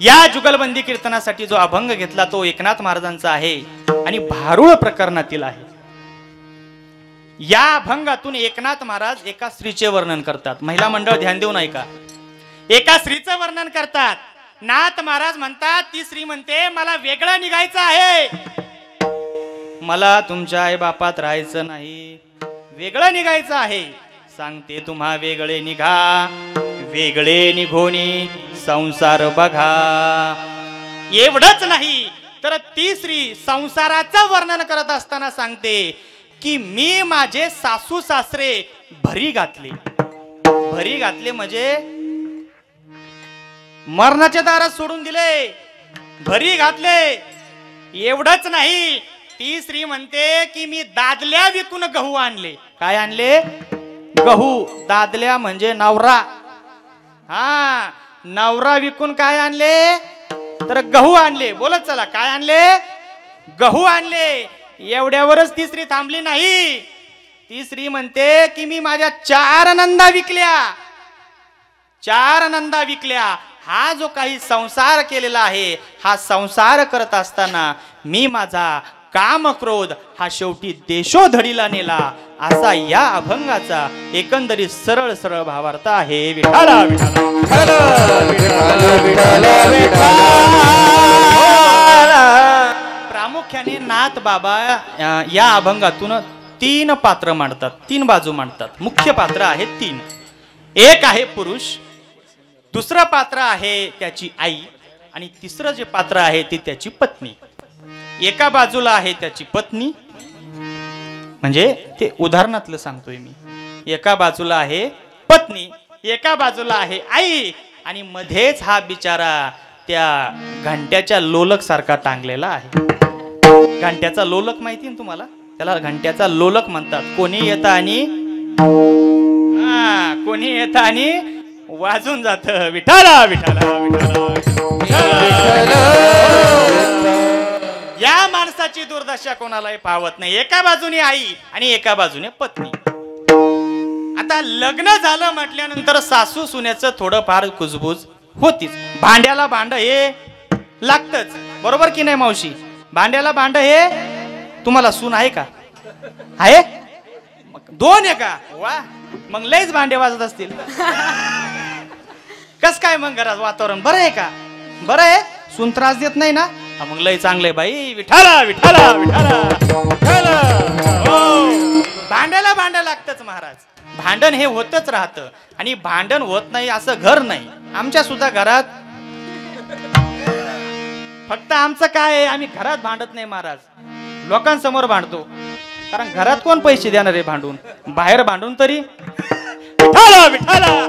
या जुगलबंदी कीर्तनासाठी जो अभंग घेतला तो एकनाथ महाराजांचा आहे आणि भारुळ प्रकरणातील आहे। या अभंगातून एकनाथ महाराज एका स्त्रीचे वर्णन करतात। महिला मंडळ ध्यान देऊन ऐका, एका स्त्रीचे वर्णन करतात। नाथ महाराज म्हणतात, ती स्त्री म्हणते मला वेगळं निघायचं आहे, मला तुमच्या आई बापात राहायचं नाही, वेगळं निघायचं आहे। सांगते तुम्हा वेगळे निघा, वेगळे निघोनी संसार बघा। एवढंच नाही तर ती स्त्री संसाराचं वर्णन करत असताना सांगते की मी माझे सासू सासरे भरी घातले। भरी घातले म्हणजे मरणाच्या दारात सोडून दिले, भरी घातले। एवढंच नाही, ती स्त्री म्हणते की मी दादल्या विकून गहू आणले। काय आणले? गहू। दादल्या म्हणजे नवरा। हा, नवरा विकून काय आणले? तर गहू आणले। बोलत चला, काय आणले? गहू आणले। एवढ्यावरच ती स्त्री थांबली नाही, ती स्त्री म्हणते की मी माझ्या 4 नंदा विकल्या, 4 नंदा विकल्या। हा जो काही संसार केलेला आहे, हा संसार करत असताना मी माझा काम क्रोध हा शेवटी देशोधडीला नेला, असा या अभंगाचा एकंदरीत सरळ सरळ भावार्थ आहे। विठाला विठाला प्रामुख्याने नाथ बाबा या अभंगातून 3 पात्र मांडतात, 3 बाजू मांडतात। मुख्य पात्र आहेत 3। एक आहे पुरुष, दुसरं पात्र आहे त्याची आई, आणि तिसरं जे पात्र आहे ती त्याची पत्नी। एका बाजूला आहे त्याची पत्नी, म्हणजे ते उदाहरणातलं सांगतोय मी। एका बाजूला आहे पत्नी, एका बाजूला आहे आई, आणि मध्येच हा बिचारा त्या घंट्याच्या लोलक सारखा टांगलेला आहे। घंट्याचा लोलक माहिती ना तुम्हाला? त्याला घंट्याचा लोलक म्हणतात। कोणी येतं आणि कोणी येतं आणि वाजून जात। विठाला विठाला विठाला। या माणसाची दुर्दशा कोणालाही पावत नाही। एका बाजूने आई आणि एका बाजूने पत्नी। आता लग्न झालं म्हटल्यानंतर सासू सुनेचं थोडं फार कुजबूज होतीच। भांड्याला भांड हे लागतच, बरोबर की नाही मावशी? भांड्याला भांड हे तुम्हाला सून आहे का? आहे? 2 आहे का? वा, मग लयच भांडे वाजत असतील। कस काय मग घरात वातावरण बरं आहे का? बरं आहे, सून त्रास देत नाही ना? मग लय चांगले बाई। विठाला विठाला विठाला। भांड्याला भांड लागतच महाराज। भांडण हे होतच राहतं, आणि भांडण होत नाही असं घर नाही। आमच्या सुद्धा घरात, फक्त आमचं काय आहे, आम्ही घरात भांडत नाही महाराज, लोकांसमोर भांडतो। कारण घरात कोण पैसे देणार आहे भांडून? बाहेर भांडून तरी विठाला विठाला।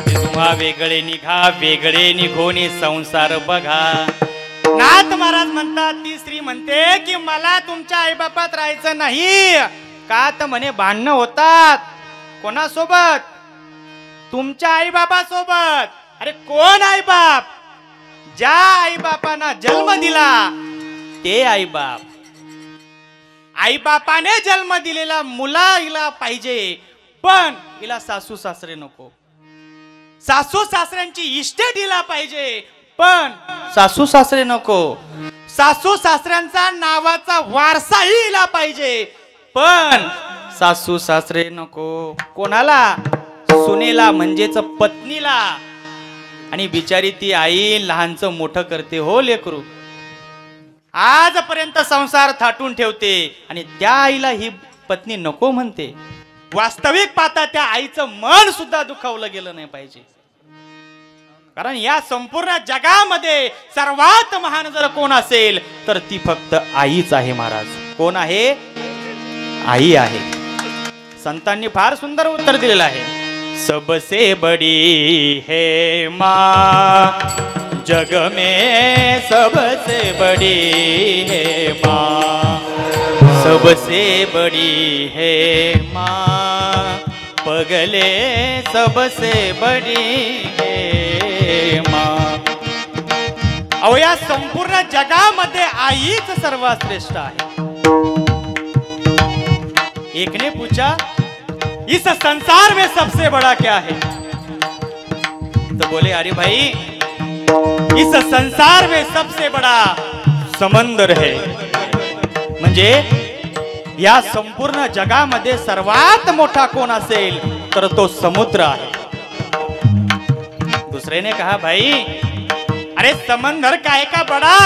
तुम्हा वेगळे निघा, वेगळे निघोनी संसार बघा। नाथ महाराज म्हणतात, ती स्त्री म्हणते की मला तुमच्या आईबापात राहायचं नाही। का तर म्हणे भांडणं होतात। कोणासोबत? तुमच्या आईबापा सोबत। अरे कोण आईबाप? ज्या आईबापांना जन्म दिला ते आईबाप। आईबापाने जन्म दिलेला मुला हिला पाहिजे, पण हिला सासू सासरे नको। सासू सासऱ्यांची इस्टेट हिला पाहिजे, पण सासू सासरे नको। सासू सासऱ्यांचा नावाचा वारसाही हिला पाहिजे, पण सासू सासरे नको। कोणाला? सुनेला, म्हणजेच पत्नीला। आणि बिचारी ती आई लहानचं मोठं करते हो लेकरू। आजपर्यंत संसार थाटून ठेवते, आणि त्या आईला ही पत्नी नको म्हणते। वास्तविक पाहता त्या आईचं मन सुद्धा दुखावलं गेलं नाही पाहिजे। कारण या संपूर्ण जगामध्ये सर्वात महान जर कोण असेल तर ती फक्त आईच आहे महाराज। कोण आहे? आई आहे। संतांनी फार सुंदर उत्तर दिलेलं आहे। सबसे बड़ी है माँ जग में, सबसे बड़ी है माँ, सबसे बड़ी है माँ पगले, सबसे बड़ी है माँ। अहो या संपूर्ण जगामध्ये आईच सर्वात श्रेष्ठ आहे। एक ने पूछा, इस संसार में सबसे बड़ा क्या है? तो बोले, अरे भाई इस संसार में सबसे बड़ा समंदर है, म्हणजे या संपूर्ण जगामध्ये सर्वात मोठा कोण असेल तर तो समुद्र आहे। दूसरे ने कहा भाई अरे समंदर काय का बड़ा,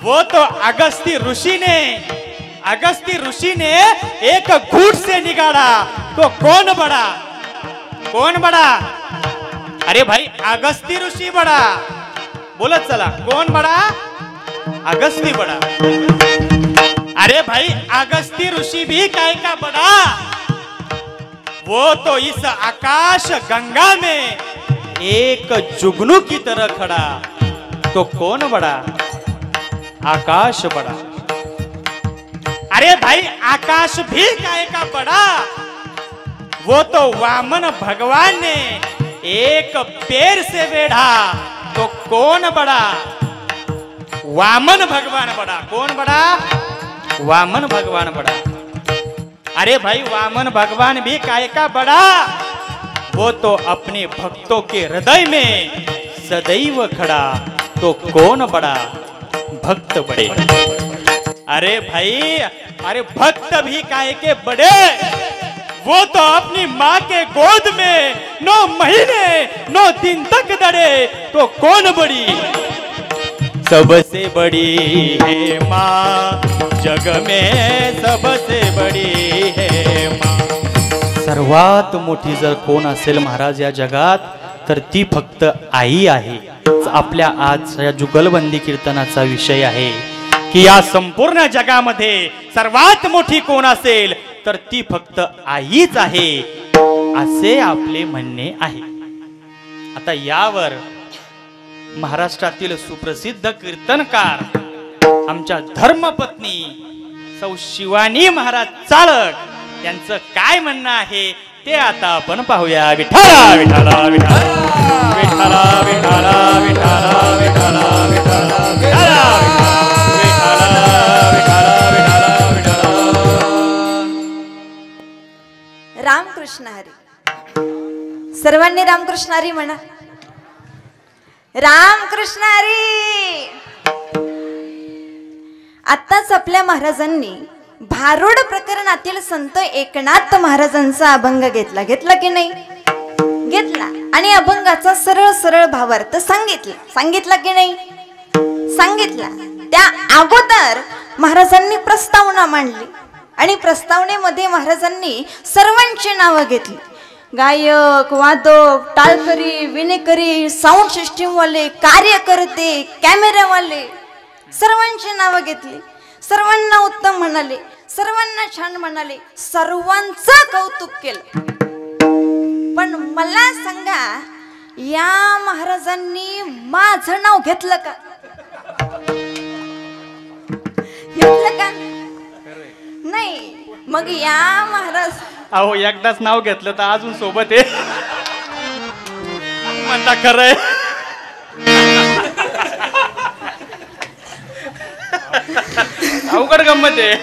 वो तो अगस्ती ऋषि ने एक घूंट से निकाला, तो कौन बड़ा, कौन बड़ा? अरे भाई अगस्ती ऋषि बड़ा, बोलत चला कौन बड़ा? अगस्ती बड़ा। अरे भाई अगस्ती ऋषि भी काय का बड़ा, वो तो इस आकाश गंगा में एक जुगनू की तरह खड़ा, तो कौन बड़ा? आकाश बड़ा। अरे भाई आकाश भी काय का बड़ा, वो तो वामन भगवान ने एक पैर से बेढ़ा, तो कौन बड़ा? वामन भगवान बड़ा। कौन बड़ा? वामन भगवान बड़ा। अरे भाई वामन भगवान भी काय का बड़ा, वो तो अपने भक्तों के हृदय में सदैव खड़ा, तो कौन बड़ा? भक्त बड़े। अरे भाई अरे भक्त भी काय के बड़े, वो तो अपनी माँ के गोद में 9 महीने 9 दिन तक दड़े, तो कौन बड़ी? सबसे बड़ी है माँ जग में, सबसे बड़ी है माँ। सर्वात मोठी जर कोण असेल महाराज या जगात तर ती फक्त आई आहे। आपल्या आजच्या जुगलबंदी कीर्तनाचा विषय आहे की या संपूर्ण जगामध्ये सर्वात मोठी कोण असेल तर ती फक्त आईच आहे, असे आपले म्हणणे आहे। आता यावर महाराष्ट्रातील सुप्रसिद्ध कीर्तनकार आमच्या धर्मपत्नी सौ शिवानी महाराज चाळक यांचं काय म्हणणं आहे ते आता आपण पाहूया। विठ्ठला विठ्ठला विठ्ठला विठ्ठला विठ्ठला विठ्ठला विठ्ठला विठ्ठला रामकृष्ण हरी। सर्वांनी रामकृष्ण हरी म्हणा। रामकृष्ण हरी। आत्ताच आपल्या महाराजांनी भारूड प्रकरणातील संत एकनाथ महाराजांचा अभंग घेतला की नाही? घेतला आणि अभंगाचा सरळ सरळ भावार्थ सांगितला की नाही? सांगितला। त्या अगोदर महाराजांनी प्रस्तावना मांडली आणि प्रस्तावनेमध्ये महाराजांनी सर्वांची नावं घेतली। गायक, वादक, टाळकरी, विणेकरी, साऊंड सिस्टीम वाले, कार्यकर्ते, कॅमेरावाले, सर्वांची नावं घेतली। सर्वांना उत्तम म्हणाले, सर्वांना छान म्हणाले, सर्वांचं कौतुक केलं। पण मला सांगा या महाराजांनी माझं नाव घेतलं का? घेतलं का? नाही। मग या महाराज अहो एकदाच नाव घेतलं तर अजून सोबत आहे म्हणता खरंय। अवघड गंमत आहे।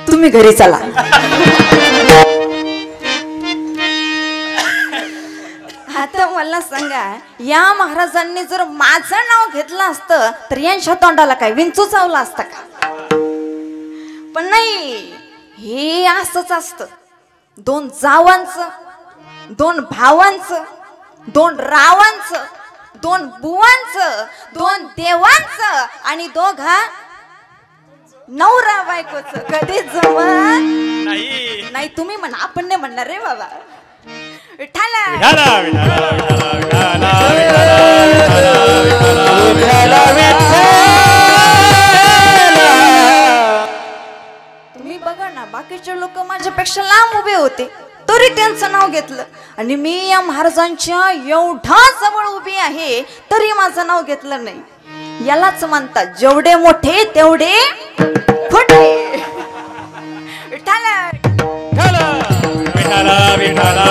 तुम्ही घरी चला। आता मला सांगा या महाराजांनी जर माझं नाव घेतलं असतं तर यांच्या तोंडाला काय विंचू चावला असता का? पण नाही, हे असंच असतं। 2 जावांचं, 2 भावांचं, 2 रावांचं, 2 बुवांचं, 2 देवांचं आणि 2 नवरा बायकोचं कधी जमत नाही। तुम्ही म्हणा, आपण नाही म्हणणार रे बाबा। विठ्ठला विठ्ठला विठ्ठला विठ्ठला तुम्ही बघा ना, बाकीचे लोक माझ्यापेक्षा लांब उभे होते तरी त्यांचं नाव घेतलं आणि मी या महाराजांच्या एवढा जवळ उभी आहे तरी माझं नाव घेतलं नाही। यालाच म्हणतात जेवढे मोठे तेवढे खोटे। विठ्ठला विठ्ठला विठ्ठला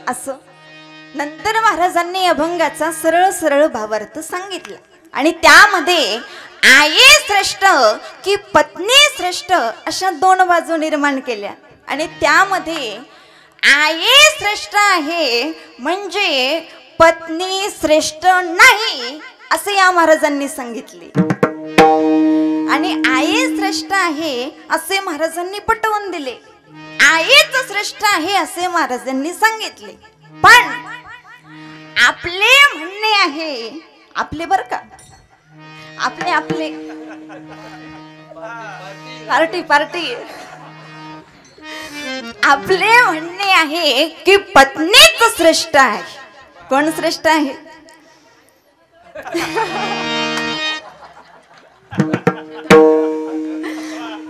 असं नंतर महाराजांनी अभंगाचा सरळ सरळ भावार्थ सांगितला आणि त्यामध्ये आई श्रेष्ठ की पत्नी श्रेष्ठ अशा 2 बाजू निर्माण केल्या। आणि त्यामध्ये आई श्रेष्ठ आहे म्हणजे पत्नी श्रेष्ठ नाही असे या महाराजांनी सांगितले. आणि आई श्रेष्ठ आहे असे महाराजांनी पटवून दिले. आईच श्रेष्ठ आहे असे महाराजांनी सांगितले. पण आपले म्हणणे आहे, आपले बर का, आपले आपले पार्टी पार्टी, आपले म्हणणे आहे की पत्नीच श्रेष्ठ आहे. कोण श्रेष्ठ आहे?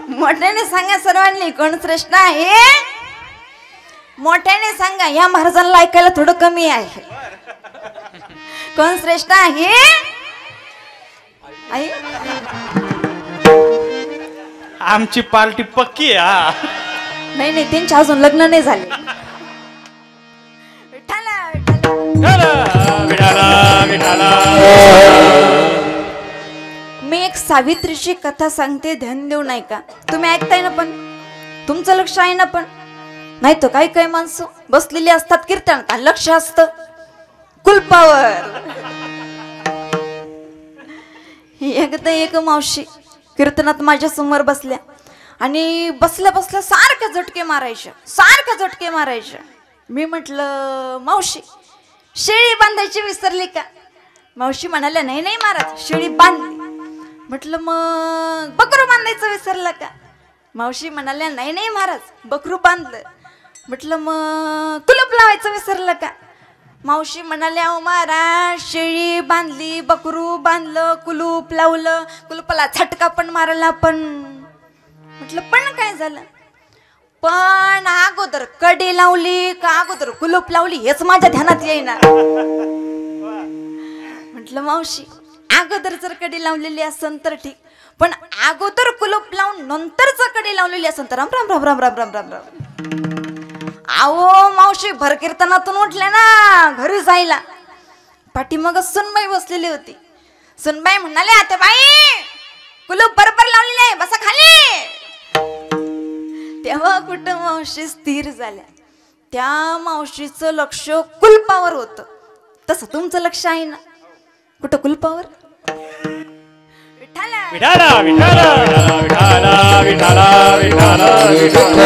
मोठ्याने सांगा सर्वांनी, कोण श्रेष्ठ आहे? मोठ्याने सांगा. या महाराजांना ऐकायला थोडं कमी आहे. कोण श्रेष्ठ आहे? आई आमची पार्टी पक्की आहे. नाही नाही, त्यांचे अजून लग्न नाही झाले. मी एक सावित्रीची कथा सांगते, ध्यान देऊ नाही का? तुम्ही ऐकताय ना? पण तुमचं लक्ष आहे ना? पण नाही तर काही काही माणसं बसलेली असतात कीर्तनात आणि लक्ष असतं कुलपावर. एकदा एक मावशी कीर्तनात माझ्या समोर बसल्या आणि बसल्या बसल्या सारख्या झटके मारायच्या, सारख्या झटके मारायच्या. मी म्हटलं, मावशी शेळी बांधायची विसरली का? मावशी म्हणाल्या, नाही नाही महाराज, शेळी बांधली. म्हटलं, मग बकरू बांधायचं विसरलं का? मावशी म्हणाल्या, नाही नाही महाराज, बकरू बांधलं. म्हटलं, मग कुलूप लावायचं विसरलं का? मावशी म्हणाल्या, अहो महाराज, शेळी बांधली, बकरू बांधलं, कुलूप लावलं, कुलूपाला झटका पण मारला. पण म्हटलं, पण काय झालं? पण अगोदर कडी लावली का अगोदर कुलूप लावली हेच माझ्या ध्यानात येईना. म्हटलं, मावशी, अगोदर जर कडी लावलेली असेल तर ठीक, पण अगोदर कुलूप लावून नंतर जर कडी लावलेली असेल तर राम राम राम राम राम राम राम राम. आओ मावशी भर कीर्तनातून उठल्या ना घरी जायला, पाठीमाग सुनबाई बसलेली होती. सुनबाई म्हणाले, आता बाई कुलूप बरोबर लावलेली आहे, बसा खाली. तेव्हा कुठं मावशी स्थिर झाल्या. त्या मावशीचं लक्ष कुलपावर होतं. तसं तुमचं लक्ष आहे ना कुठं कुलपावर? विठाला विठाला विठाला विठाला विठाला विठाला विठाला.